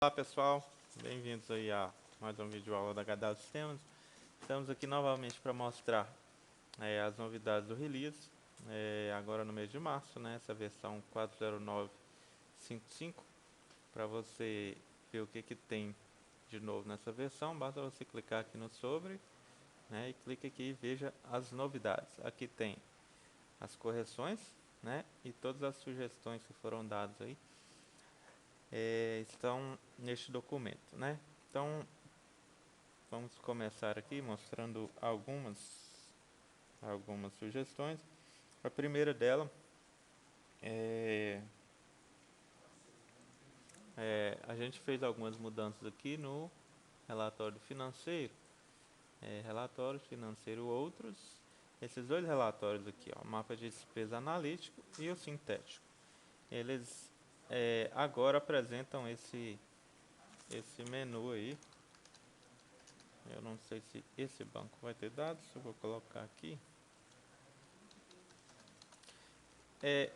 Olá pessoal, bem-vindos aí a mais um vídeo aula da HDA Sistemas. Estamos aqui novamente para mostrar as novidades do release, agora no mês de março, né, essa versão 40955. Para você ver o que tem de novo nessa versão, basta você clicar aqui no sobre, né, e clique aqui e veja as novidades. Aqui tem as correções, né, e todas as sugestões que foram dadas aí estão neste documento, né? Então vamos começar aqui mostrando algumas sugestões. A primeira dela a gente fez algumas mudanças aqui no relatório financeiro, relatório financeiro outros. Esses dois relatórios aqui, ó, mapa de despesa analítico e o sintético, eles agora apresentam esse menu aí. Eu não sei se esse banco vai ter dados, eu vou colocar aqui.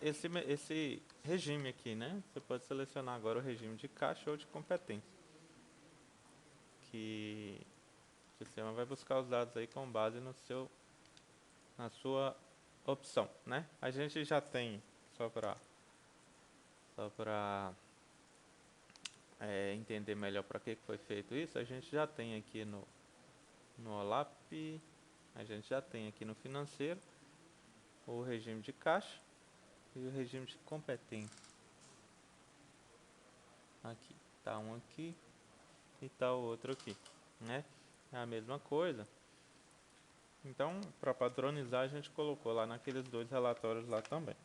Esse regime aqui, né? Você pode selecionar agora o regime de caixa ou de competência, que o sistema vai buscar os dados aí com base na sua opção, né? A gente já tem, só para entender melhor para que foi feito isso, a gente já tem aqui no OLAP, a gente já tem aqui no financeiro o regime de caixa e o regime de competência. Aqui, tá um aqui e tá o outro aqui, né? É a mesma coisa. Então, para padronizar, a gente colocou lá naqueles dois relatórios lá também.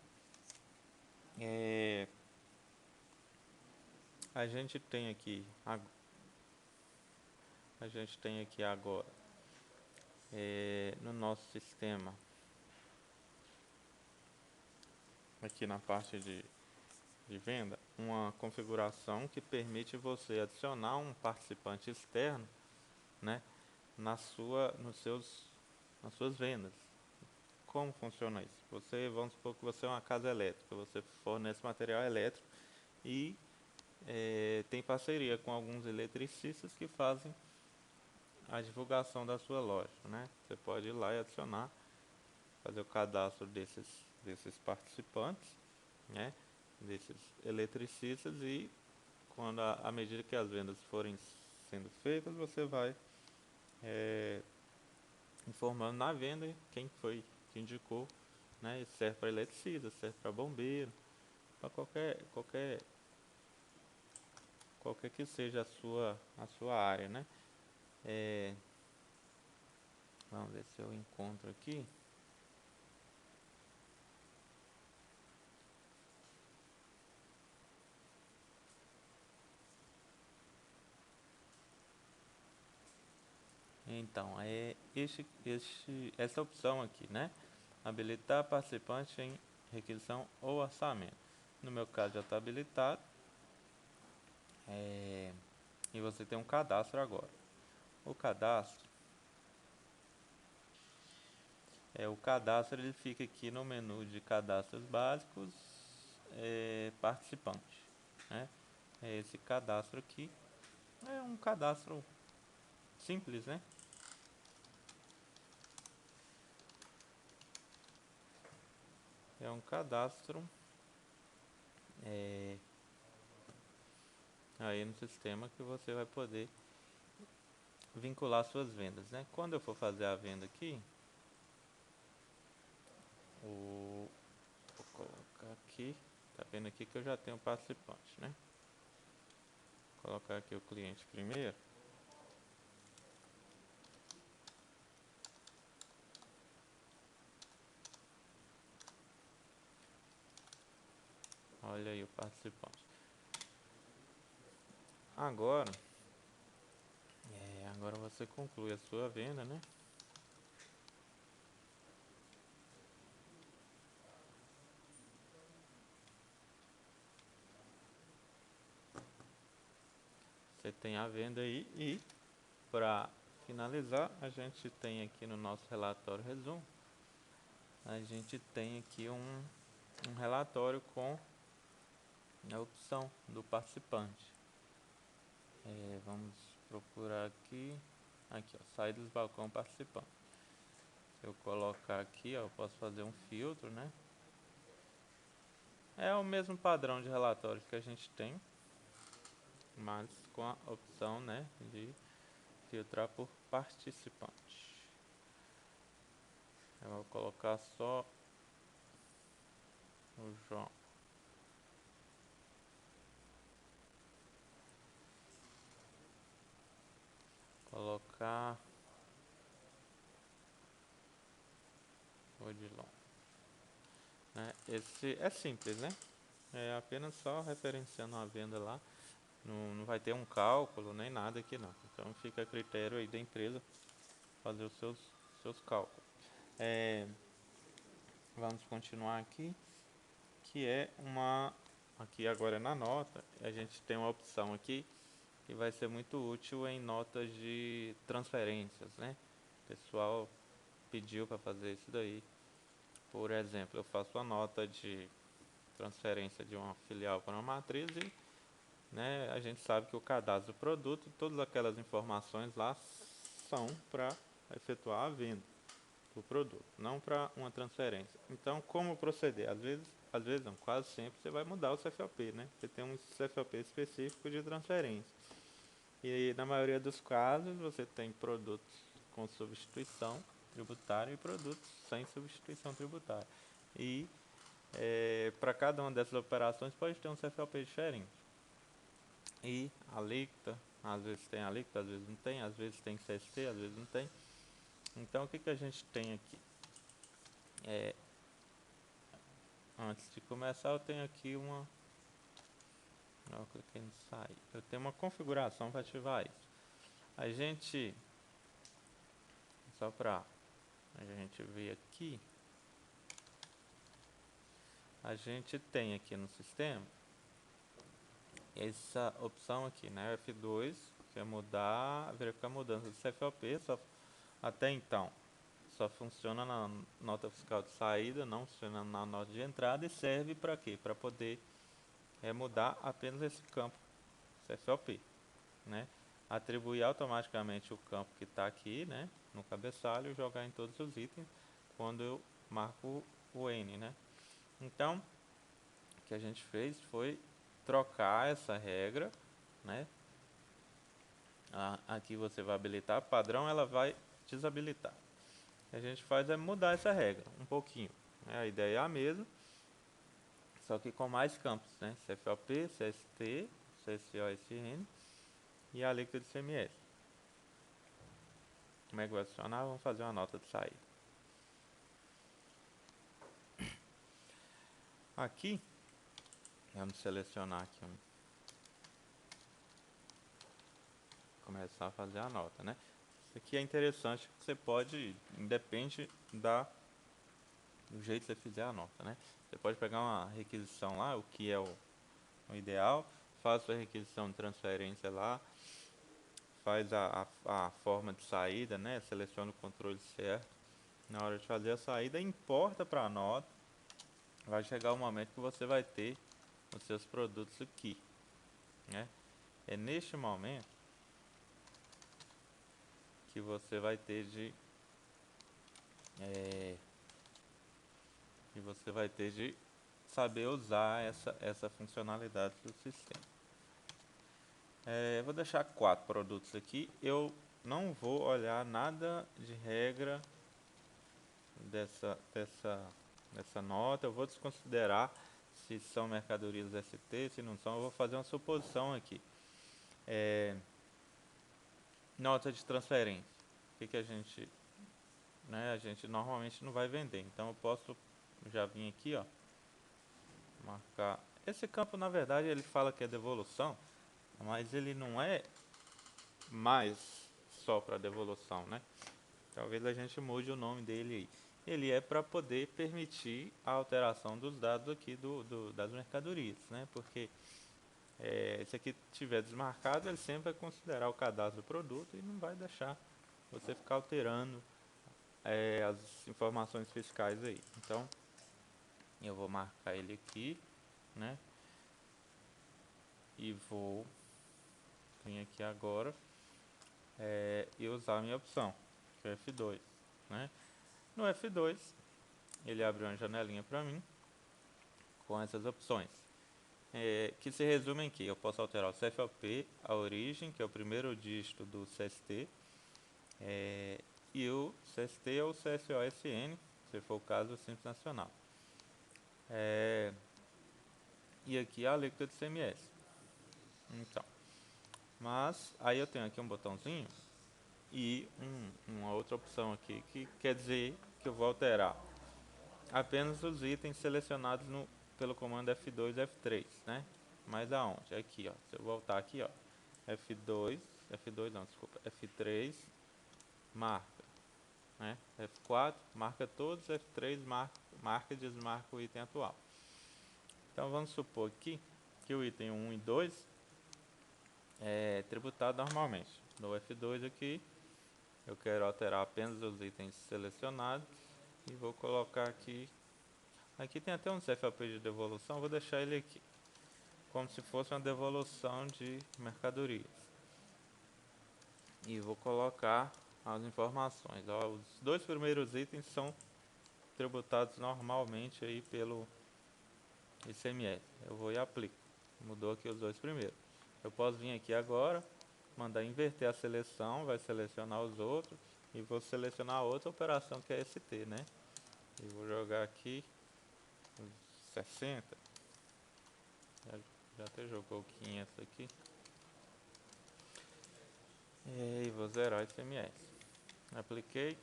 A gente tem aqui agora no nosso sistema, aqui na parte de venda, uma configuração que permite você adicionar um participante externo, né, nas suas vendas. Como funciona isso? Vamos supor que você é uma casa elétrica, você fornece material elétrico e tem parceria com alguns eletricistas que fazem a divulgação da sua loja, né? Você pode ir lá e adicionar, fazer o cadastro desses participantes, né? Desses eletricistas, e quando à medida que as vendas forem sendo feitas, você vai informando na venda quem foi que indicou, né? Isso serve para eletricista, serve para bombeiro, para qualquer que seja a sua área, né? Vamos ver se eu encontro aqui. Então, essa opção aqui, né? Habilitar participante em requisição ou orçamento. No meu caso já está habilitado. E você tem um cadastro agora. O cadastro ele fica aqui no menu de cadastros básicos, participante, né? Esse cadastro aqui é um cadastro simples, né? É um cadastro aí no sistema que você vai poder vincular suas vendas, né? Quando eu for fazer a venda aqui, vou colocar aqui, tá vendo aqui que eu já tenho participante, né? Vou colocar aqui o cliente primeiro. Olha aí o participante. Agora você conclui a sua venda, né? Você tem a venda aí e, para finalizar, a gente tem aqui no nosso relatório resumo, a gente tem aqui um relatório com a opção do participante. vamos procurar aqui, ó, saída dos balcão participante. Se eu colocar aqui, ó, eu posso fazer um filtro, né? É o mesmo padrão de relatórios que a gente tem, mas com a opção, né, de filtrar por participante. Eu vou colocar só o João. Colocar o Odilon. Né? Esse é simples, né? É apenas só referenciando a venda lá. Não vai ter um cálculo nem nada aqui não. Então fica a critério aí da empresa fazer os seus cálculos. Vamos continuar aqui, que é aqui agora na nota, a gente tem uma opção aqui que vai ser muito útil em notas de transferências, né? O pessoal pediu para fazer isso daí. Por exemplo, eu faço a nota de transferência de uma filial para uma matriz e, né, a gente sabe que o cadastro do produto, todas aquelas informações lá são para efetuar a venda do produto, não para uma transferência. Então, como proceder? Às vezes não, quase sempre você vai mudar o CFOP, né? Você tem um CFOP específico de transferência. E na maioria dos casos, você tem produtos com substituição tributária e produtos sem substituição tributária. E para cada uma dessas operações pode ter um CFOP diferente. E a alíquota, às vezes tem alíquota, às vezes não tem, às vezes tem CST, às vezes não tem. Então o que a gente tem aqui? Antes de começar eu tenho aqui eu cliquei em sair. Eu tenho uma configuração para ativar isso. A gente, só para a gente ver aqui, a gente tem aqui no sistema essa opção aqui, né, F2, que é verificar a mudança do CFOP, até então só funciona na nota fiscal de saída, não funciona na nota de entrada e serve para quê? Para poder mudar apenas esse campo CFOP, né? Atribuir automaticamente o campo que está aqui, né, no cabeçalho e jogar em todos os itens quando eu marco o N, né? Então, o que a gente fez foi trocar essa regra, né? Aqui você vai habilitar, padrão ela vai desabilitar. O que a gente faz é mudar essa regra um pouquinho, né? A ideia é a mesma, só que com mais campos, né? CFOP, CST, CSOSN e a alíquota de ICMS. Como é que vai funcionar? Vamos fazer uma nota de saída. Aqui, vamos selecionar aqui, começar a fazer a nota, né? Isso aqui é interessante, você pode, independe do jeito que você fizer a nota, né? Você pode pegar uma requisição lá, o que é o ideal, faz sua requisição de transferência lá, faz a forma de saída, né? Seleciona o controle certo. Na hora de fazer a saída, importa para a nota. Vai chegar o momento que você vai ter os seus produtos aqui, né? É neste momento que você vai ter de saber usar essa funcionalidade do sistema. Vou deixar 4 produtos aqui. Eu não vou olhar nada de regra dessa nota. Eu vou desconsiderar se são mercadorias ST, se não são. Eu vou fazer uma suposição aqui. Nota de transferência. O que a gente, né, a gente normalmente não vai vender. Então eu posso já vir aqui, ó, marcar. Esse campo, na verdade, ele fala que é devolução, mas ele não é mais só para devolução, né? Talvez a gente mude o nome dele aí. Ele é para poder permitir a alteração dos dados aqui das mercadorias, né? Porque se aqui estiver desmarcado, ele sempre vai considerar o cadastro do produto e não vai deixar você ficar alterando as informações fiscais aí. Então, eu vou marcar ele aqui, né? E vou vir aqui agora e usar a minha opção, que é o F2, né? No F2, ele abre uma janelinha para mim com essas opções, que se resumem que eu posso alterar o CFOP, a origem, que é o primeiro dígito do CST, e o CST ou CSOSN, se for o caso, o Simples Nacional. E aqui a alíquota de ICMS. Então, mas aí eu tenho aqui um botãozinho e uma outra opção aqui, que quer dizer que eu vou alterar apenas os itens selecionados pelo comando F2 e F3, né? Mas aonde? Aqui, ó. Se eu voltar aqui, ó, F2 não, desculpa, F3 marca, né? F4 marca todos, F3 marca e desmarca o item atual. Então vamos supor aqui que o item 1 e 2 é tributado normalmente. No F2 aqui, eu quero alterar apenas os itens selecionados e vou colocar aqui. Aqui tem até um CFOP de devolução, vou deixar ele aqui, como se fosse uma devolução de mercadorias. E vou colocar as informações. Ó, os dois primeiros itens são tributados normalmente aí pelo ICMS. Eu vou e aplico. Mudou aqui os dois primeiros. Eu posso vir aqui agora, mandar inverter a seleção, vai selecionar os outros e vou selecionar a outra operação que é ST, né? E vou jogar aqui 60. Já até jogou 500 aqui. E vou zerar o ICMS. Apliquei,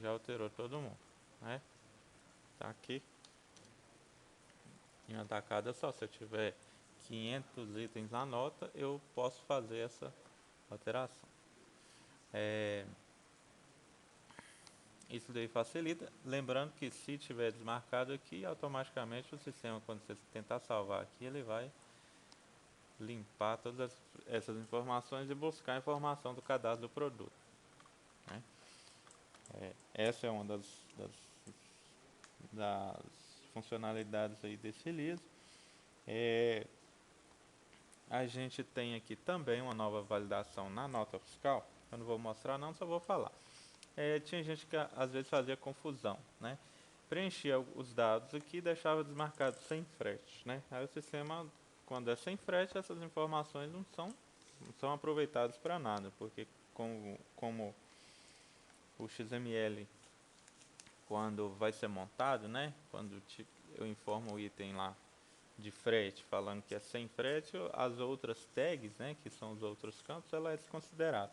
já alterou todo mundo, né? Tá aqui. Em atacada só, se eu tiver 500 itens na nota, eu posso fazer essa alteração. Isso daí facilita, lembrando que se tiver desmarcado aqui, automaticamente o sistema, quando você tentar salvar aqui, ele vai limpar todas essas informações e buscar a informação do cadastro do produto, né? Essa é uma das funcionalidades aí desse liso. A gente tem aqui também uma nova validação na nota fiscal. Eu não vou mostrar não, só vou falar. Tinha gente que às vezes fazia confusão, né? Preenchia os dados aqui e deixava desmarcado sem frete, né? Aí o sistema, quando é sem frete, essas informações não são aproveitadas para nada, porque como o XML, quando vai ser montado, né? Quando eu informo o item lá de frete, falando que é sem frete, as outras tags, né, que são os outros campos, ela é desconsiderada.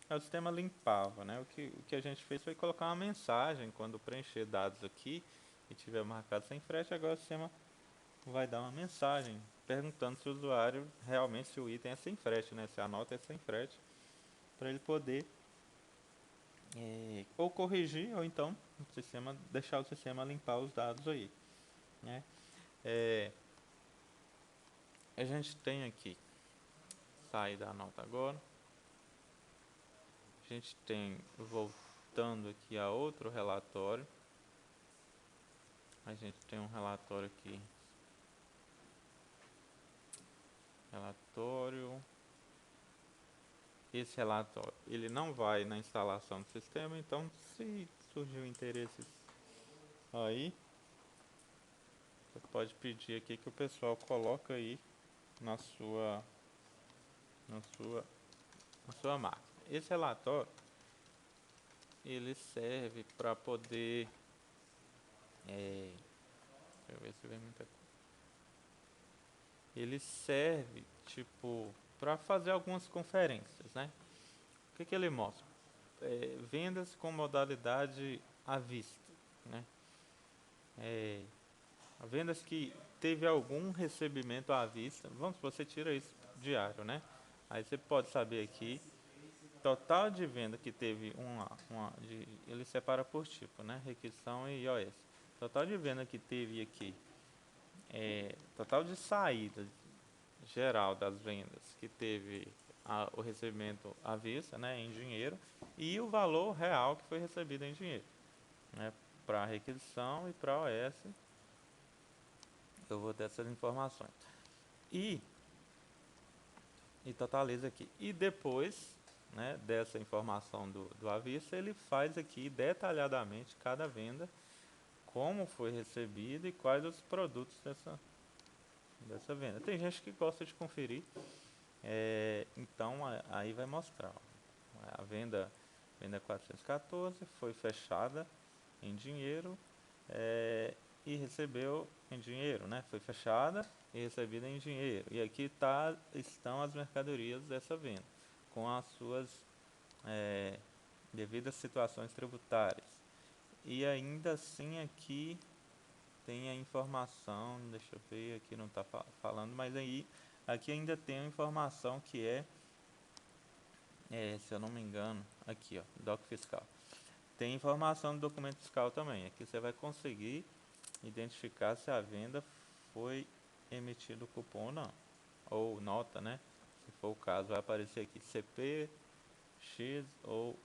Aí o sistema limpava, né? O que a gente fez foi colocar uma mensagem quando preencher dados aqui e tiver marcado sem frete. Agora o sistema vai dar uma mensagem perguntando se o usuário realmente, se o item é sem frete, né? Se a nota é sem frete, para ele poder ou corrigir ou então deixar o sistema limpar os dados aí, né? A gente tem aqui, sair da nota agora. A gente tem, voltando aqui a outro relatório, a gente tem um relatório aqui, esse relatório, ele não vai na instalação do sistema, então se surgiu interesse aí, você pode pedir aqui que o pessoal coloque aí na sua máquina. Esse relatório, ele serve para poder, deixa eu ver se vem muita coisa. Ele serve, tipo, para fazer algumas conferências, né? O que ele mostra? Vendas com modalidade à vista, né? Vendas que teve algum recebimento à vista. Vamos, você tira isso diário, né? Aí você pode saber aqui total de venda que teve ele separa por tipo, né? Requisição e IOS. Total de venda que teve aqui, total de saída geral das vendas que teve o recebimento à vista, né, em dinheiro, e o valor real que foi recebido em dinheiro, né, para requisição e para OS. Eu vou ter essas informações. E e totaliza aqui. E depois, né, dessa informação do aviso, ele faz aqui detalhadamente cada venda, como foi recebida e quais os produtos dessa venda. Tem gente que gosta de conferir, então aí vai mostrar. A venda 414 foi fechada em dinheiro, e recebeu em dinheiro, né? Foi fechada e recebida em dinheiro. E aqui estão as mercadorias dessa venda, com as suas devidas situações tributárias. E ainda assim aqui tem a informação, deixa eu ver, aqui não está falando, mas aí aqui ainda tem a informação que se eu não me engano, aqui ó, doc fiscal. Tem informação do documento fiscal também. Aqui você vai conseguir identificar se a venda foi emitido cupom ou não, ou nota, né? Se for o caso, vai aparecer aqui CP X ou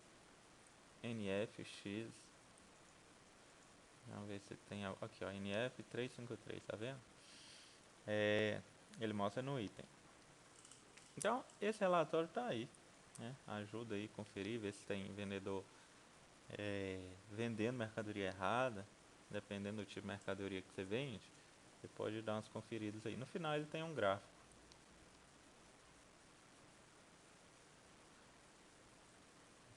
NF-X. Vamos ver se tem aqui, ó, NF353, tá vendo? Ele mostra no item. Então, esse relatório está aí, né? Ajuda aí a conferir, ver se tem vendedor vendendo mercadoria errada, dependendo do tipo de mercadoria que você vende. Você pode dar umas conferidas aí. No final ele tem um gráfico.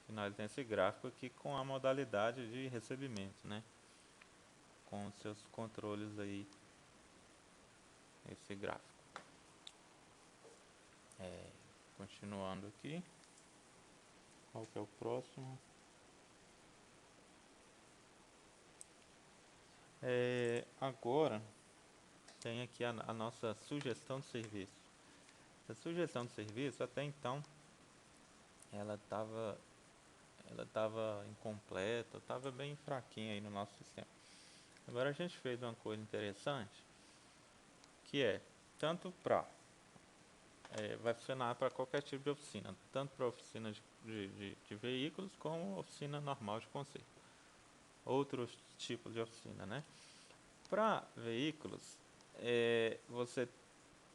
No final ele tem esse gráfico aqui com a modalidade de recebimento, né? Com os seus controles aí, esse gráfico. Continuando aqui. Qual que é o próximo? Agora tem aqui a nossa sugestão de serviço. Essa sugestão de serviço, até então, ela estava incompleta, estava bem fraquinha aí no nosso sistema. Agora a gente fez uma coisa interessante, que tanto vai funcionar para qualquer tipo de oficina, tanto para oficina de veículos como oficina normal de conserto. Outros tipos de oficina, né? Para veículos, você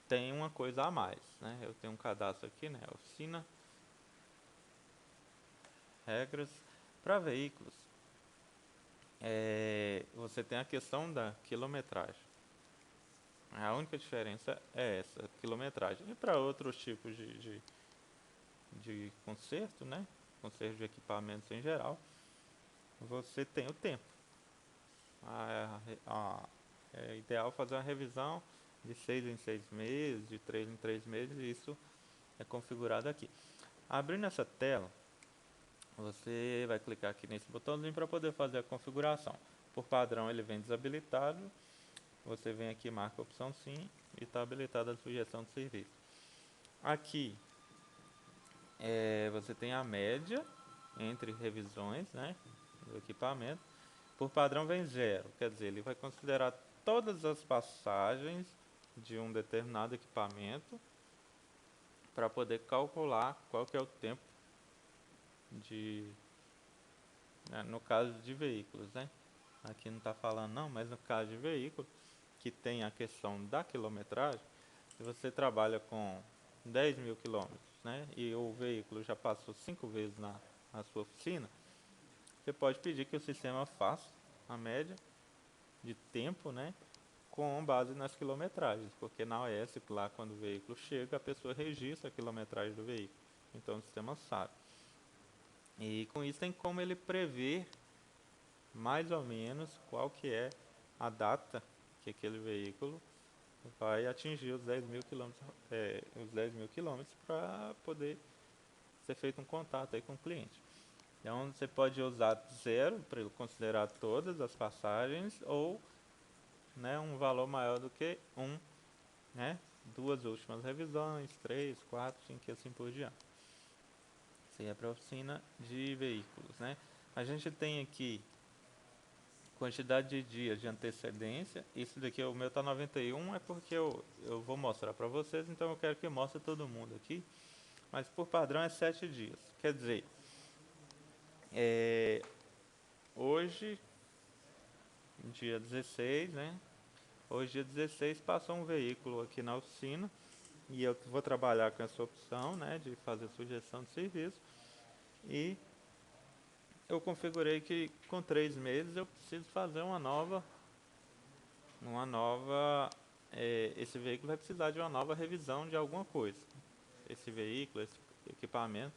tem uma coisa a mais, né? Eu tenho um cadastro aqui, né? Oficina, regras. Para veículos, você tem a questão da quilometragem. A única diferença é essa, quilometragem. E para outros tipos de conserto, né? Conserto de equipamentos em geral, você tem o tempo. É ideal fazer uma revisão de 6 em 6 meses, de 3 em 3 meses, e isso é configurado aqui. Abrindo essa tela, você vai clicar aqui nesse botãozinho para poder fazer a configuração. Por padrão ele vem desabilitado, você vem aqui, marca a opção sim, e está habilitada a sugestão de serviço. Aqui você tem a média entre revisões, né, do equipamento. Por padrão vem 0, quer dizer, ele vai considerar todas as passagens de um determinado equipamento para poder calcular qual que é o tempo no caso de veículos, né? Aqui não está falando não, mas no caso de veículo, que tem a questão da quilometragem, se você trabalha com 10 mil quilômetros, né, e o veículo já passou 5 vezes na sua oficina, você pode pedir que o sistema faça a média de tempo, né, com base nas quilometragens, porque na OS, lá quando o veículo chega, a pessoa registra a quilometragem do veículo, então o sistema sabe. E com isso tem como ele prever mais ou menos qual que é a data que aquele veículo vai atingir os 10 mil quilômetros para poder ser feito um contato aí com o cliente. Então você pode usar 0 para ele considerar todas as passagens, ou, né, um valor maior do que 1, né, 2 últimas revisões, 3, 4, 5 e assim por diante. Isso aí é para a oficina de veículos, né? A gente tem aqui quantidade de dias de antecedência. Isso daqui, o meu está 91, é porque eu vou mostrar para vocês, então eu quero que mostre todo mundo aqui. Mas por padrão é 7 dias. Quer dizer, hoje, dia 16, né? Hoje, dia 16, passou um veículo aqui na oficina E eu vou trabalhar com essa opção, né, de fazer sugestão de serviço. E eu configurei que com 3 meses eu preciso fazer esse veículo vai precisar de uma nova revisão de alguma coisa. Esse veículo, esse equipamento.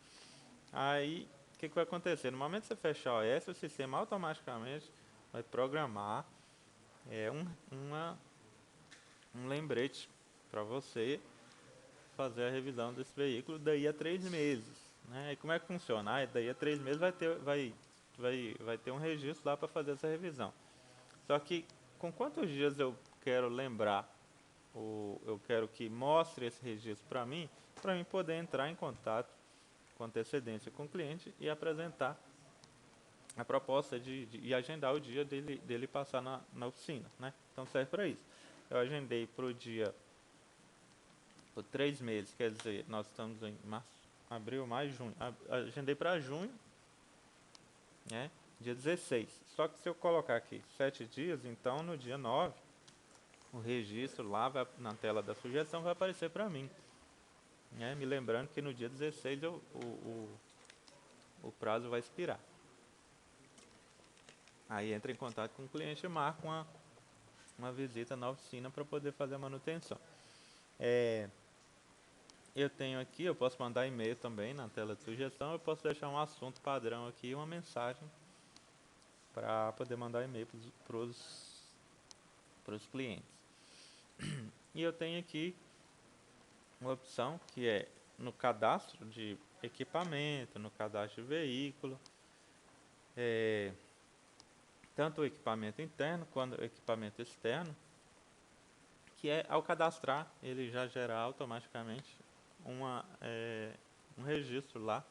Aí, o que vai acontecer? No momento que você fechar o OS, o sistema automaticamente vai programar é, um, uma, um lembrete para você fazer a revisão desse veículo daí a 3 meses. Né? E como é que funciona? Daí a 3 meses vai ter um registro lá para fazer essa revisão. Só que com quantos dias eu quero lembrar, ou eu quero que mostre esse registro para mim poder entrar em contato com antecedência com o cliente e apresentar a proposta e agendar o dia dele passar na oficina. Né? Então serve para isso. Eu agendei para o dia, por 3 meses, quer dizer, nós estamos em março, abril, maio, junho. Agendei para junho, né? Dia 16. Só que se eu colocar aqui 7 dias, então no dia 9, o registro lá na tela da sugestão vai aparecer para mim. Né? Me lembrando que no dia 16 o prazo vai expirar. Aí entra em contato com o cliente e marca uma visita na oficina para poder fazer a manutenção. Eu tenho aqui, eu posso mandar e-mail também na tela de sugestão, eu posso deixar um assunto padrão aqui, uma mensagem para poder mandar e-mail para os clientes. E eu tenho aqui uma opção que é no cadastro de equipamento, no cadastro de veículo, tanto o equipamento interno quanto o equipamento externo, que ao cadastrar ele já gera automaticamente um registro lá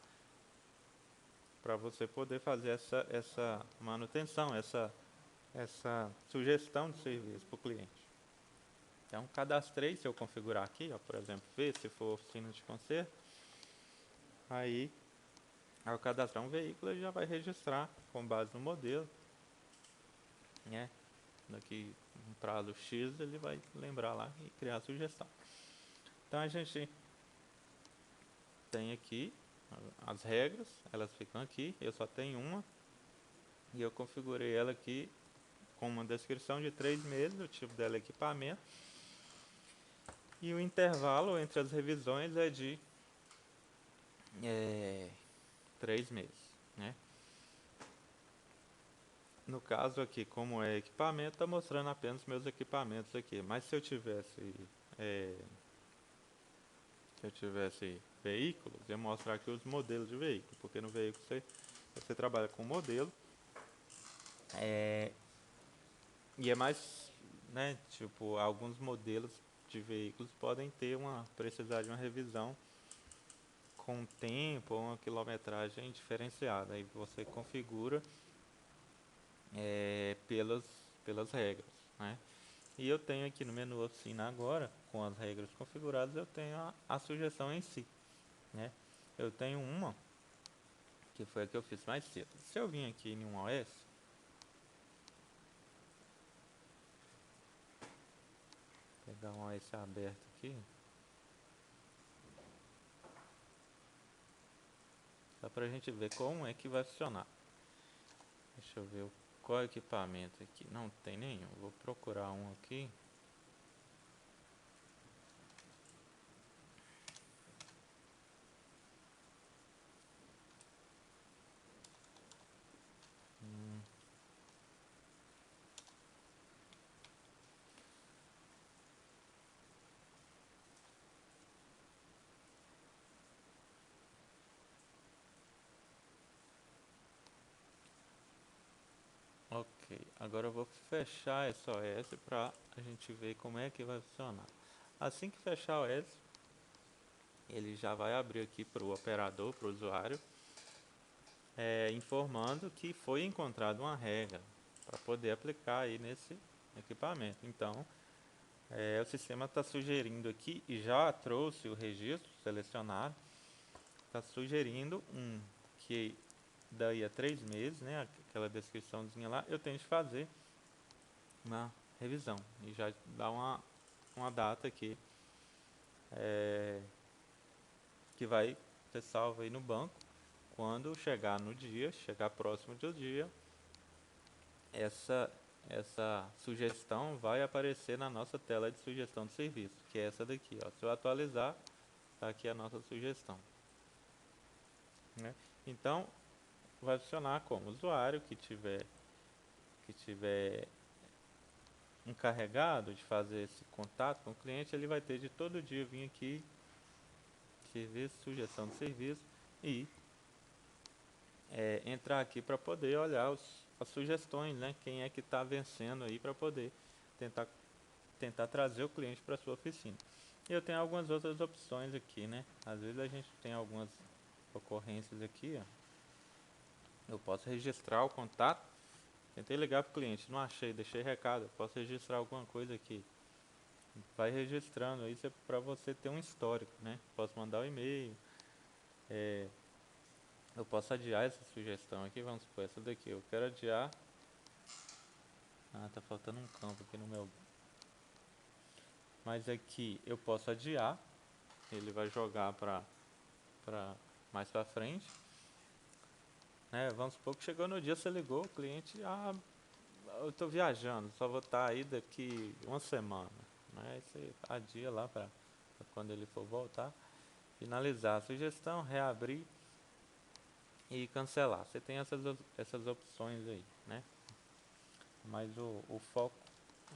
para você poder fazer essa manutenção, essa sugestão de serviço para o cliente. Então, cadastrei, se eu configurar aqui, ó, por exemplo, se for oficina de conserto, aí, ao cadastrar um veículo, ele já vai registrar com base no modelo, né? Daqui um prazo X, ele vai lembrar lá e criar a sugestão. Então, a gente tem aqui as regras, elas ficam aqui, eu só tenho uma, e eu configurei ela aqui com uma descrição de 3 meses, o tipo dela é equipamento, e o intervalo entre as revisões é de 3 meses. Né? No caso aqui, como é equipamento, está mostrando apenas meus equipamentos aqui, mas se eu tivesse veículos, eu ia mostrar aqui os modelos de veículo, porque no veículo você trabalha com modelo, e é mais, né, tipo, alguns modelos de veículos podem precisar de uma revisão com tempo ou uma quilometragem diferenciada. Aí você configura pelas regras. Né? E eu tenho aqui no menu oficina agora, com as regras configuradas, eu tenho a sugestão em si. Né? Eu tenho uma, que foi a que eu fiz mais cedo. Se eu vim aqui em um OS, pegar um OS aberto aqui, só para a gente ver como é que vai funcionar. Deixa eu ver qual equipamento aqui. Não tem nenhum. Vou procurar um aqui. Ok, agora eu vou fechar essa OS para a gente ver como é que vai funcionar. Assim que fechar o OS, ele já vai abrir aqui para o operador, para o usuário, informando que foi encontrada uma regra para poder aplicar aí nesse equipamento. Então, o sistema está sugerindo aqui, e já trouxe o registro selecionado, está sugerindo que daí a 3 meses, né, aquela descriçãozinha lá, eu tenho que fazer uma revisão. E já dá uma data aqui que vai ser salvo aí no banco. Quando chegar no dia, chegar próximo do dia, essa, essa sugestão vai aparecer na nossa tela de sugestão de serviço, que é essa daqui. Ó. Se eu atualizar, está aqui a nossa sugestão. Né? Então, vai funcionar como usuário que tiver encarregado de fazer esse contato com o cliente, ele vai ter de todo dia vir aqui, serviço, sugestão de serviço, e entrar aqui para poder olhar as sugestões, né? Quem é que está vencendo aí para poder tentar, tentar trazer o cliente para a sua oficina. E eu tenho algumas outras opções aqui, né? Às vezes a gente tem algumas ocorrências aqui, ó. Eu posso registrar o contato. Tentei ligar para o cliente, não achei, deixei recado. Eu posso registrar alguma coisa aqui. Vai registrando isso para você ter um histórico, né? Posso mandar um e-mail. Eu posso adiar essa sugestão aqui, vamos supor, essa daqui. Eu quero adiar. Ah, tá faltando um campo aqui no meu. Mas aqui eu posso adiar. Ele vai jogar para mais para frente. Né? Vamos supor que chegou no dia, você ligou, o cliente, eu estou viajando, só vou estar aí daqui uma semana. Né? Aí você adia lá para quando ele for voltar. Finalizar a sugestão, reabrir e cancelar. Você tem essas opções aí, né? Mas o foco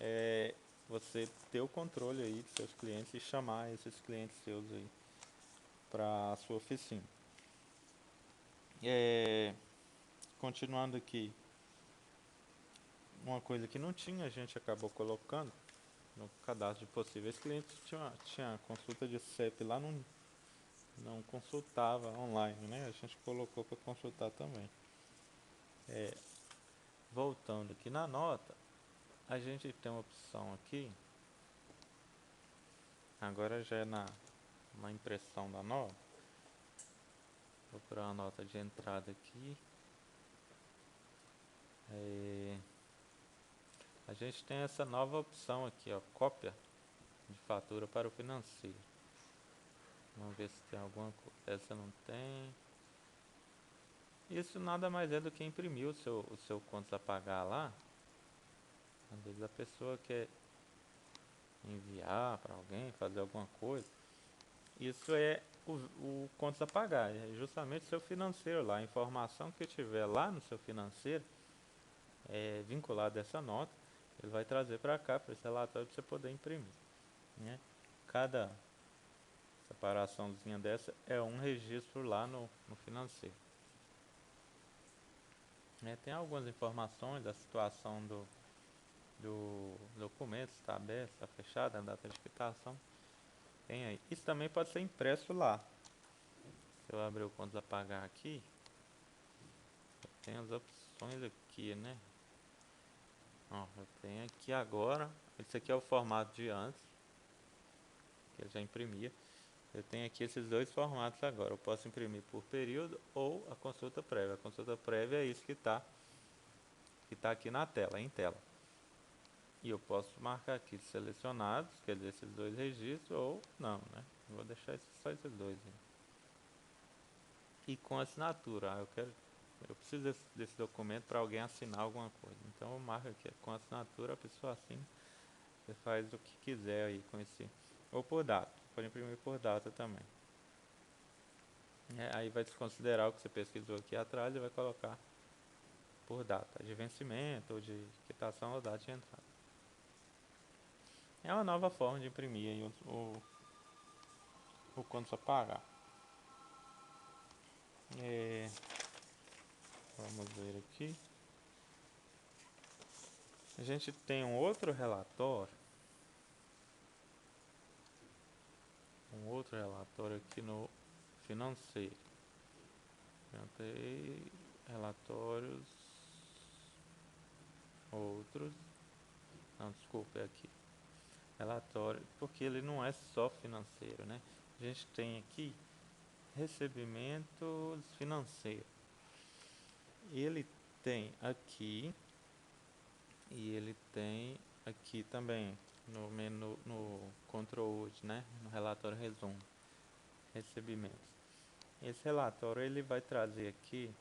é você ter o controle aí dos seus clientes e chamar esses clientes seus aí para a sua oficina. Continuando aqui, uma coisa que não tinha, a gente acabou colocando no cadastro de possíveis clientes, tinha consulta de CEP lá, não consultava online, né? A gente colocou para consultar também. Voltando aqui na nota, a gente tem uma opção aqui, agora já é na impressão da nota. Vou procurar a nota de entrada aqui. A gente tem essa nova opção aqui, ó, cópia de fatura para o financeiro. Vamos ver se tem alguma coisa. Essa não tem. Isso nada mais é do que imprimir o seu contas a pagar lá. Às vezes a pessoa quer enviar para alguém, fazer alguma coisa. Isso é o contas a pagar, é justamente o seu financeiro lá. A informação que tiver lá no seu financeiro, vinculado a essa nota, ele vai trazer para cá, para esse relatório, para você poder imprimir. Né? Cada separaçãozinha dessa é um registro lá no financeiro. Tem algumas informações da situação do documento, se está aberto, se está fechado, a data de quitação. Tem aí. Isso também pode ser impresso lá. Se eu abrir o contas a pagar aqui, tem as opções aqui, né? Ó, eu tenho aqui agora, esse aqui é o formato de antes, que eu já imprimia. Eu tenho aqui esses dois formatos agora. Eu posso imprimir por período ou a consulta prévia. A consulta prévia é isso que está aqui na tela, em tela. E eu posso marcar aqui selecionados, quer dizer, esses dois registros, ou não, né? Vou deixar só esses dois. Né? E com assinatura. Eu preciso desse documento para alguém assinar alguma coisa. Então eu marco aqui com assinatura, a pessoa assina. Você faz o que quiser aí com esse. Ou por data. Pode imprimir por data também. Aí vai desconsiderar o que você pesquisou aqui atrás e vai colocar por data de vencimento ou de quitação ou data de entrada. É uma nova forma de imprimir aí o quanto a pagar. Vamos ver aqui. A gente tem um outro relatório. Aqui no financeiro. Tem relatórios outros. Não, desculpa, é aqui. Relatório, porque ele não é só financeiro, né? A gente tem aqui recebimentos financeiros. Ele tem aqui e ele tem aqui também no menu, no Control UD, né? No relatório resumo, recebimentos. Esse relatório ele vai trazer aqui,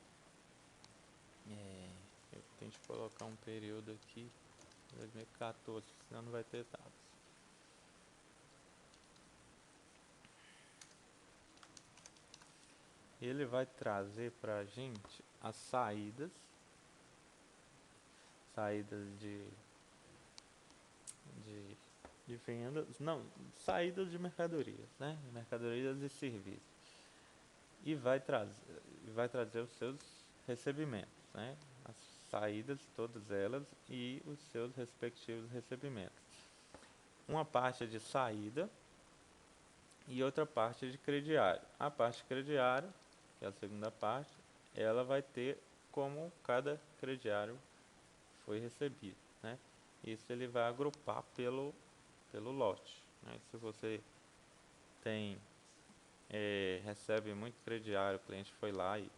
eu tenho que colocar um período aqui, 2014, senão não vai ter dados. Ele vai trazer para a gente as saídas de, de vendas, não, saídas de mercadorias, né? Mercadorias e serviços. E vai trazer os seus recebimentos, né? As saídas, todas elas, e os seus respectivos recebimentos. Uma parte de saída e outra parte de crediário. A parte crediária, que é a segunda parte, ela vai ter como cada crediário foi recebido, né? Isso ele vai agrupar pelo lote, né? Se você tem recebe muito crediário, o cliente foi lá e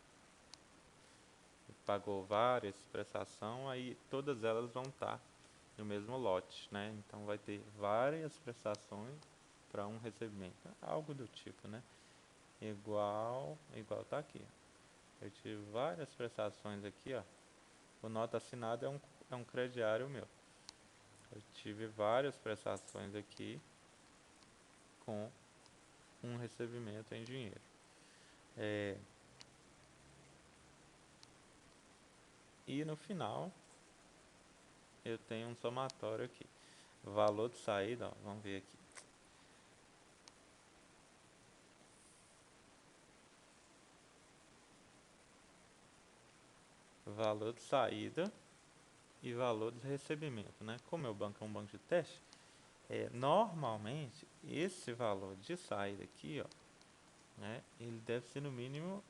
pagou várias prestações, aí todas elas vão estar no mesmo lote, né? Então vai ter várias prestações para um recebimento, algo do tipo, né? Igual tá aqui. Eu tive várias prestações aqui, ó. O nota assinada é um crediário meu. Eu tive várias prestações aqui com um recebimento em dinheiro. E no final eu tenho um somatório aqui. Valor de saída, ó, vamos ver aqui. Valor de saída e valor de recebimento, né? Como meu banco é um banco de teste, normalmente esse valor de saída aqui, ó, né? Ele deve ser no mínimo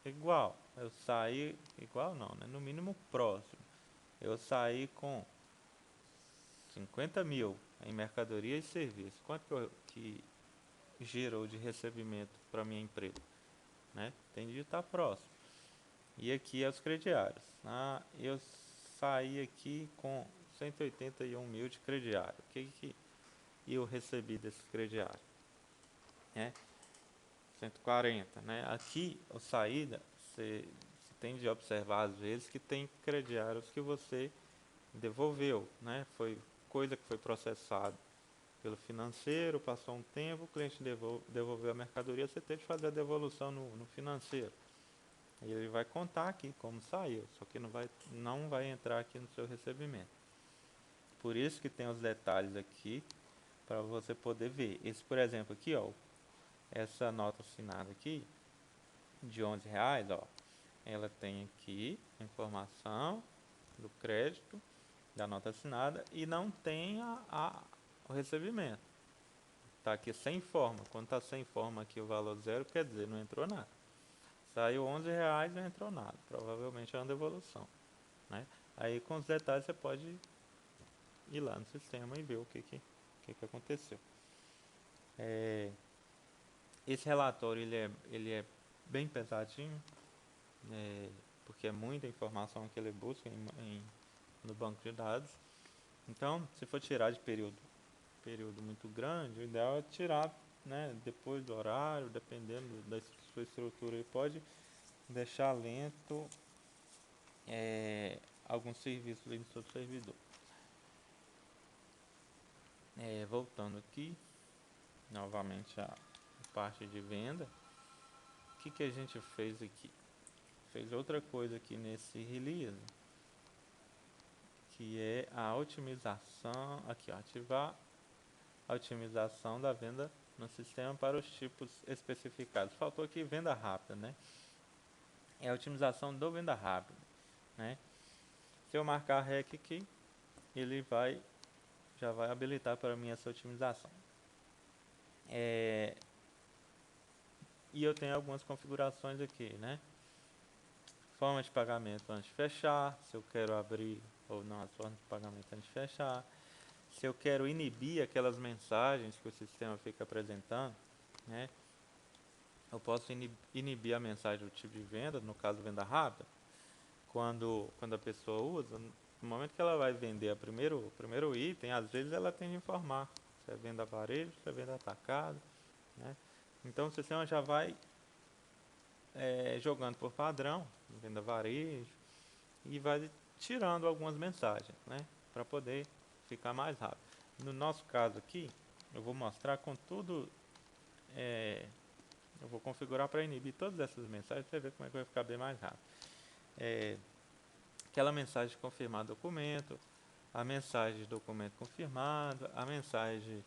igual. Eu saí igual não, né? No mínimo próximo. Eu saí com 50 mil em mercadoria e serviço. Quanto que gerou de recebimento para minha empresa, né? Tem de estar próximo. E aqui é os crediários. Eu saí aqui com 181 mil de crediário. O que eu recebi desse crediário? 140, né? Aqui, a saída, você tem de observar às vezes que tem crediários que você devolveu, né? Foi coisa que foi processada pelo financeiro, passou um tempo, o cliente devolveu a mercadoria, você teve que fazer a devolução no financeiro. E ele vai contar aqui como saiu, só que não vai entrar aqui no seu recebimento. Por isso que tem os detalhes aqui para você poder ver. Esse, por exemplo, aqui, ó, essa nota assinada aqui de R$ 11, ó, ela tem aqui a informação do crédito da nota assinada e não tem o recebimento. Está aqui sem forma. Quando está sem forma aqui o valor zero, quer dizer, não entrou nada. Saiu R$ 11, não entrou nada. Provavelmente é uma devolução, né? Aí com os detalhes você pode ir lá no sistema e ver o que aconteceu. Esse relatório ele é bem pesadinho, porque é muita informação que ele busca no banco de dados. Então, se for tirar de período muito grande, o ideal é tirar, né, depois do horário, dependendo da sua estrutura. Ele pode deixar lento alguns serviços ali no seu servidor. Voltando aqui, novamente a parte de venda, o que a gente fez aqui? Fez outra coisa aqui nesse release, que é a otimização, aqui ó, ativar a otimização da venda no sistema para os tipos especificados. Faltou aqui venda rápida, né? É a otimização do venda rápida, né? Se eu marcar REC aqui, ele já vai habilitar para mim essa otimização. E eu tenho algumas configurações aqui, né? Forma de pagamento antes de fechar, se eu quero abrir ou não as formas de pagamento antes de fechar. Se eu quero inibir aquelas mensagens que o sistema fica apresentando, né? Eu posso inibir a mensagem do tipo de venda, no caso venda rápida, quando a pessoa usa, no momento que ela vai vender o primeiro item, às vezes ela tem de informar se é venda a varejo, se é venda atacado, né? Então o sistema já vai jogando por padrão, venda varejo, e vai tirando algumas mensagens, né? Para poder ficar mais rápido. No nosso caso aqui, eu vou mostrar com tudo, eu vou configurar para inibir todas essas mensagens, para ver como é que vai ficar bem mais rápido. Aquela mensagem de confirmar documento, a mensagem de documento confirmado, a mensagem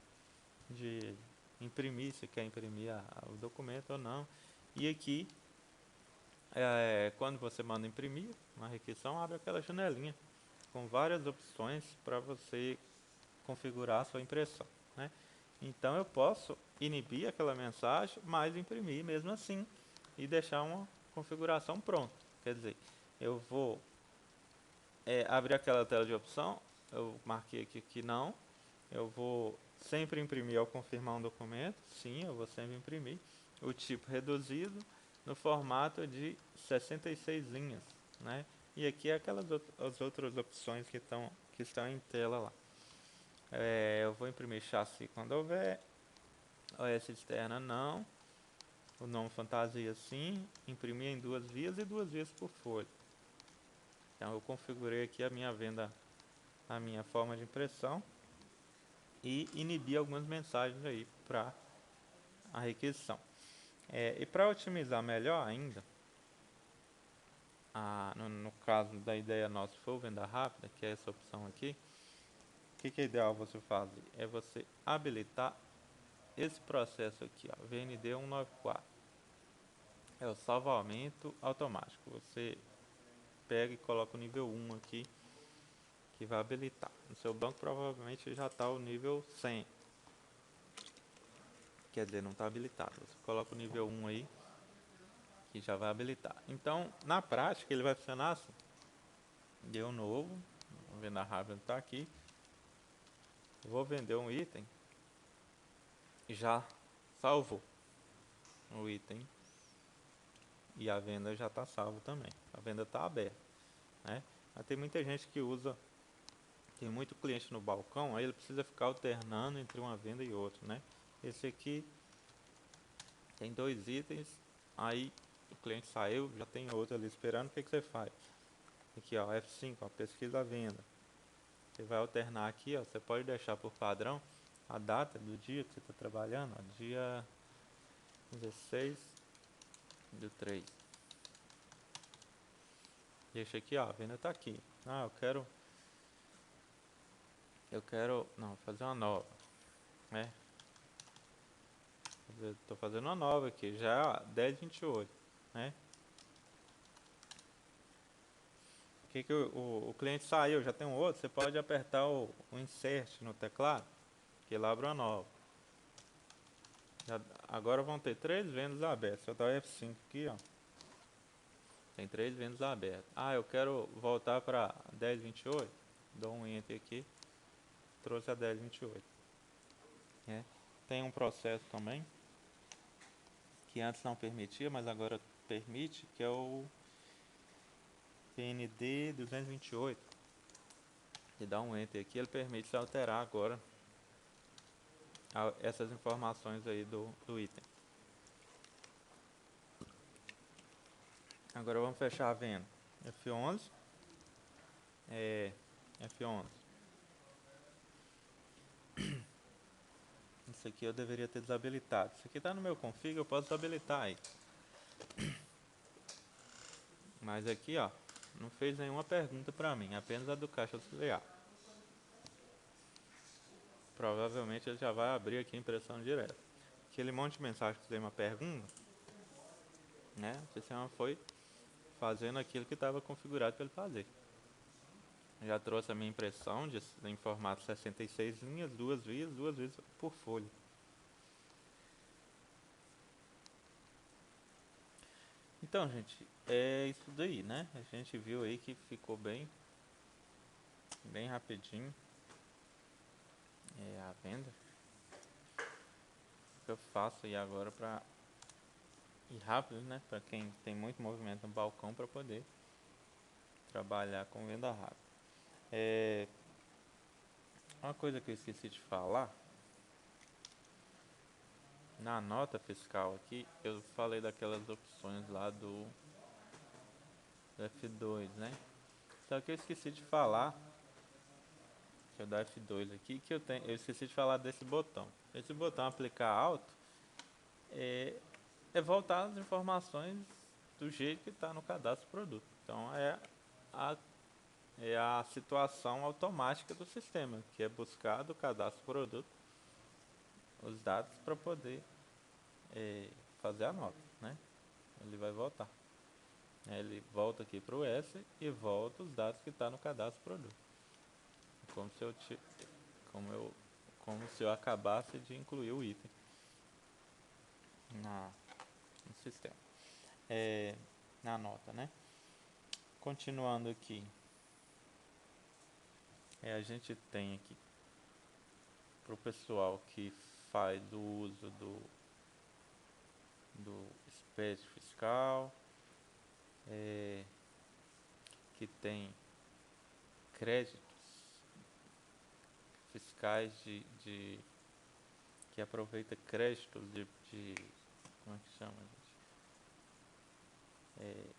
de imprimir, se quer imprimir o documento ou não. E aqui, quando você manda imprimir uma requisição, abre aquela janelinha com várias opções para você configurar a sua impressão, né? Então eu posso inibir aquela mensagem, mas imprimir mesmo assim e deixar uma configuração pronta. Quer dizer, eu vou abrir aquela tela de opção, eu marquei aqui que não, eu vou sempre imprimir ao confirmar um documento, sim, eu vou sempre imprimir, o tipo reduzido no formato de 66 linhas, né? E aqui as outras opções que estão em tela lá. Eu vou imprimir chassi quando houver, OS externa não, o nome fantasia sim, imprimir em 2 vias e 2 vias por folha. Então eu configurei aqui a minha venda, a minha forma de impressão e inibir algumas mensagens aí para a requisição. E para otimizar melhor ainda, no caso da ideia nossa for venda rápida, que é essa opção aqui, o que é ideal você fazer? É você habilitar esse processo aqui, ó, VND 194. É o salvamento automático. Você pega e coloca o nível 1 aqui, que vai habilitar. No seu banco provavelmente já está o nível 100. Quer dizer, não está habilitado. Você coloca o nível 1 aí, que já vai habilitar. Então, na prática, ele vai funcionar assim. Deu novo, a venda rápida está aqui. Vou vender um item, já salvou o item e a venda já está salvo também. A venda está aberta, né? Mas tem muita gente que usa, tem muito cliente no balcão, aí ele precisa ficar alternando entre uma venda e outra, né? Esse aqui tem 2 itens, aí o cliente saiu, já tem outro ali esperando. O que você faz? Aqui, ó, F5, ó, pesquisa a venda. Você vai alternar aqui, ó, você pode deixar por padrão a data do dia que você está trabalhando, ó, dia 16/3. Deixa aqui, ó, a venda está aqui. Eu quero, não, fazer uma nova, né? Estou fazendo uma nova aqui, já 10/28, né? Que o cliente saiu, já tem um outro, você pode apertar o insert no teclado, que ele abre uma nova. Agora vão ter 3 vendas abertas. Se eu dar F5 aqui, ó, tem 3 vendas abertas. Eu quero voltar para 10/28, dou um enter aqui, trouxe a 10/28. Tem um processo também que antes não permitia, mas agora permite, que é o PND 228. E dá um enter aqui, ele permite alterar agora essas informações aí do item. Agora vamos fechar a venda. F11. F11. Isso aqui eu deveria ter desabilitado. Isso aqui está no meu config, eu posso desabilitar aí. Mas aqui, ó, não fez nenhuma pergunta para mim, apenas a do caixa auxiliar. Provavelmente ele já vai abrir aqui a impressão direta. Aquele monte de mensagem que tem uma pergunta, né? O sistema foi fazendo aquilo que estava configurado para ele fazer. Já trouxe a minha impressão em formato 66 linhas, 2 vezes por folha. Então, gente, é isso daí, né? A gente viu aí que ficou bem rapidinho a venda. O que eu faço aí agora para ir rápido, né? Para quem tem muito movimento no balcão, para poder trabalhar com venda rápida. É, uma coisa que eu esqueci de falar, na nota fiscal aqui, eu falei daquelas opções lá do F2, né? Só que eu esqueci de falar, que é o da F2 aqui, que eu esqueci de falar desse botão. Esse botão aplicar alto é, é voltar as informações do jeito que está no cadastro do produto. Então a, é a situação automática do sistema, que é buscar do cadastro do produto os dados para poder fazer a nota, né? Ele vai voltar. Ele volta aqui para o S e volta os dados que está no cadastro do produto. Como se eu, como eu, como se eu acabasse de incluir o item no sistema, na nota, né? Continuando aqui, a gente tem aqui para o pessoal que faz o uso do espécie fiscal, que tem créditos fiscais que aproveita créditos de como é que chama, gente?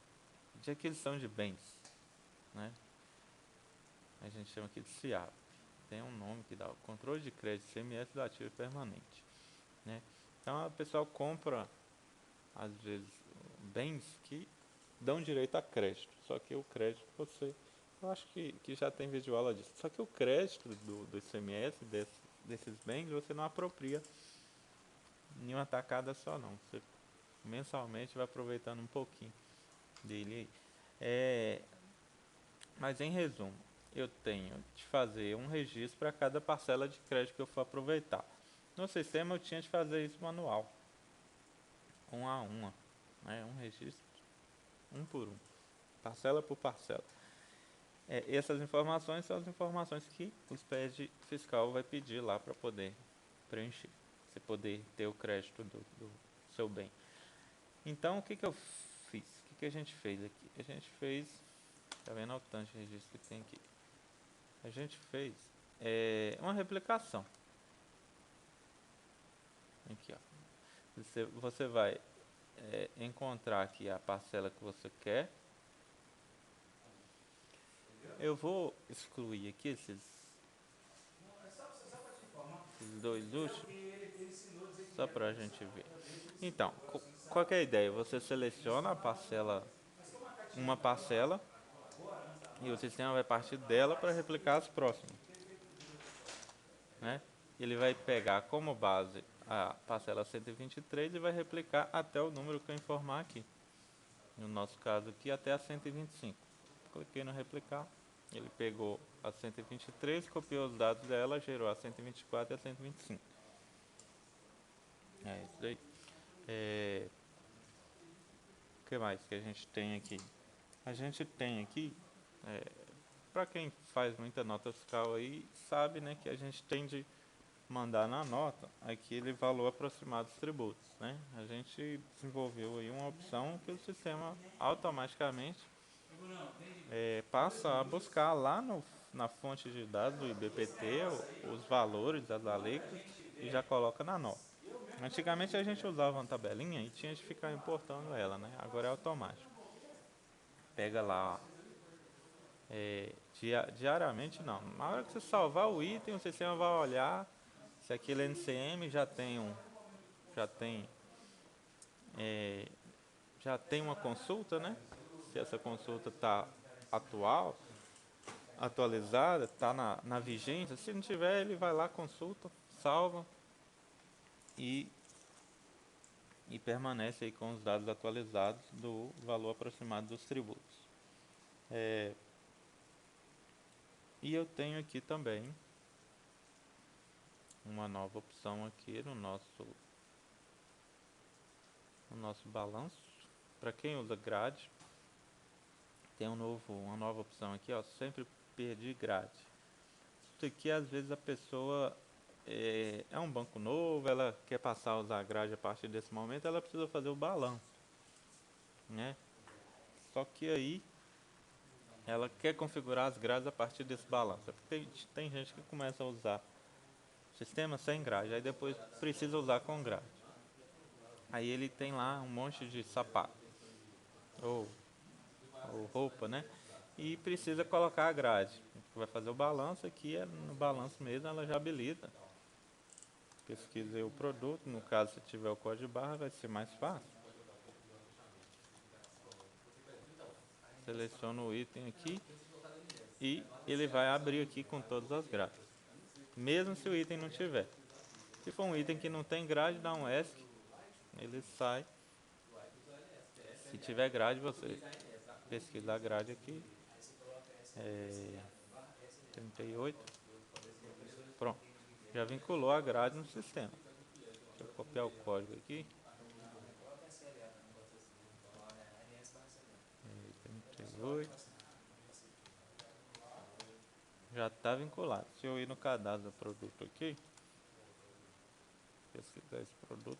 De aquisição de bens, né? A gente chama aqui de CIAP. Tem um nome que dá o controle de crédito CMS do ativo permanente, né? Então a pessoa compra às vezes bens que dão direito a crédito, só que o crédito eu acho que já tem videoaula disso, só que o crédito do ICMS desses bens você não apropria em uma tacada só não, você mensalmente vai aproveitando um pouquinho dele aí. Mas em resumo, eu tenho de fazer um registro para cada parcela de crédito que eu for aproveitar. No sistema eu tinha de fazer isso manual, uma a uma, né? Um registro, um por um, parcela por parcela. Essas informações são as informações que o SPED fiscal vai pedir lá para poder preencher, você poder ter o crédito do seu bem. Então o que eu fiz? O que a gente fez aqui? A gente fez, tá vendo o tanto de registro que tem aqui? A gente fez uma replicação. Aqui, ó. Você vai encontrar aqui a parcela que você quer. Eu vou excluir aqui esses dois últimos, só para a gente ver. Então, qual que é a ideia? Você seleciona a parcela, uma parcela, e o sistema vai partir dela para replicar as próximas, né? Ele vai pegar como base a parcela 123 e vai replicar até o número que eu informar aqui. No nosso caso aqui, até a 125. Cliquei no replicar, ele pegou a 123, copiou os dados dela, gerou a 124 e a 125. É isso daí. O que mais que a gente tem aqui? A gente tem aqui, para quem faz muita nota fiscal aí, sabe, né, que a gente tem de mandar na nota aquele valor aproximado dos tributos, né? A gente desenvolveu aí uma opção que o sistema automaticamente passa a buscar lá na fonte de dados do IBPT os valores das alíquotas e já coloca na nota. Antigamente a gente usava uma tabelinha e tinha de ficar importando ela, né? Agora é automático. Pega lá, diariamente não. Na hora que você salvar o item, o sistema vai olhar se aquele NCM já tem, já tem uma consulta, né? Se essa consulta está atual, atualizada, está na vigência. Se não tiver, ele vai lá, consulta, salva e, e permanece aí com os dados atualizados do valor aproximado dos tributos. E eu tenho aqui também uma nova opção aqui no nosso balanço. Para quem usa grade, tem uma nova opção aqui, ó, sempre perdi grade. Isso aqui às vezes a pessoa é um banco novo, ela quer passar a usar a grade a partir desse momento, ela precisa fazer o balanço, né? Só que aí ela quer configurar as grades a partir desse balanço. Porque tem gente que começa a usar o sistema sem grade, aí depois precisa usar com grade. Aí ele tem lá um monte de sapato ou, ou roupa, né? E precisa colocar a grade. Vai fazer o balanço aqui, no balanço mesmo ela já habilita. Pesquisei o produto, no caso se tiver o código de barra vai ser mais fácil. Seleciono o item aqui e ele vai abrir aqui com todas as grades, mesmo se o item não tiver. Se for um item que não tem grade, dá um ESC, ele sai. Se tiver grade, você pesquisa a grade aqui, 38, pronto, já vinculou a grade no sistema. Deixa eu copiar o código aqui, 38, já está vinculado. Se eu ir no cadastro do produto aqui, pesquisar esse produto,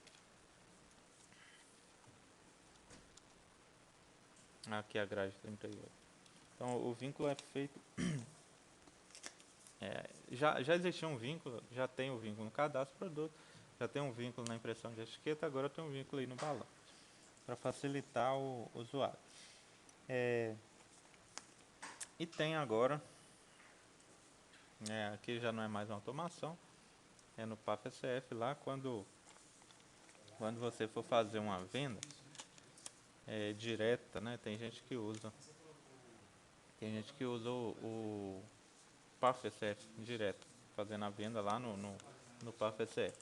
aqui a grade 38. Então o vínculo é feito, já existia um vínculo, já tem o vínculo no cadastro do produto, já tem um vínculo na impressão de etiqueta, agora tem um vínculo aí no balão, para facilitar o usuário. E tem agora, aqui já não é mais uma automação, é no PAF-SF lá, quando você for fazer uma venda direta, né, tem gente que usa o PAF-SF direto, fazendo a venda lá no PAF-SF.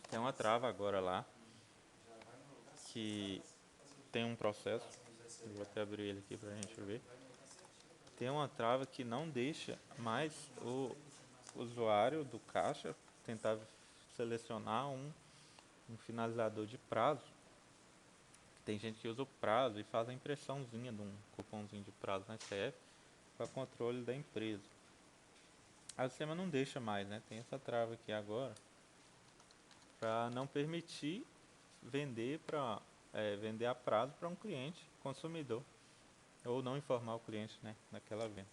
Tem uma trava agora lá, que tem um processo, eu vou até abrir ele aqui pra gente ver. Tem uma trava que não deixa mais o usuário do caixa tentar selecionar um finalizador de prazo. Tem gente que usa o prazo e faz a impressãozinha de um cupomzinho de prazo na CF para controle da empresa. A sistema não deixa mais, né? Tem essa trava aqui agora para não permitir vender vender a prazo para um cliente consumidor ou não informar o cliente, né, naquela venda.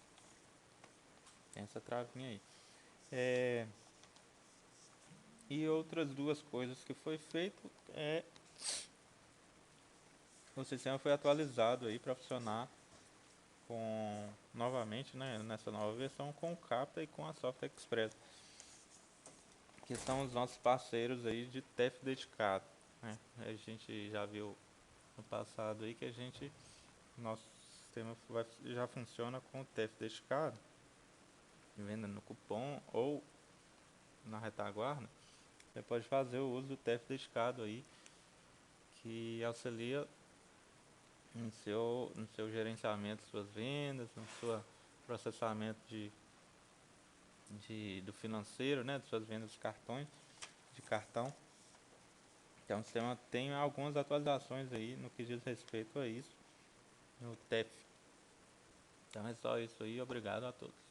Tem essa travinha aí. E outras duas coisas que foi feito o sistema foi atualizado aí para funcionar novamente, né, nessa nova versão com o Capta e com a Software Express, que são os nossos parceiros aí de TEF dedicado, né? A gente já viu no passado aí que nosso sistema já funciona com o TEF dedicado, venda no cupom ou na retaguarda. Você pode fazer o uso do TEF dedicado aí, que auxilia no seu gerenciamento de suas vendas, no seu processamento do financeiro, né, de suas vendas de cartão. Então o sistema tem algumas atualizações aí no que diz respeito a isso no TEF. Então é só isso aí, obrigado a todos.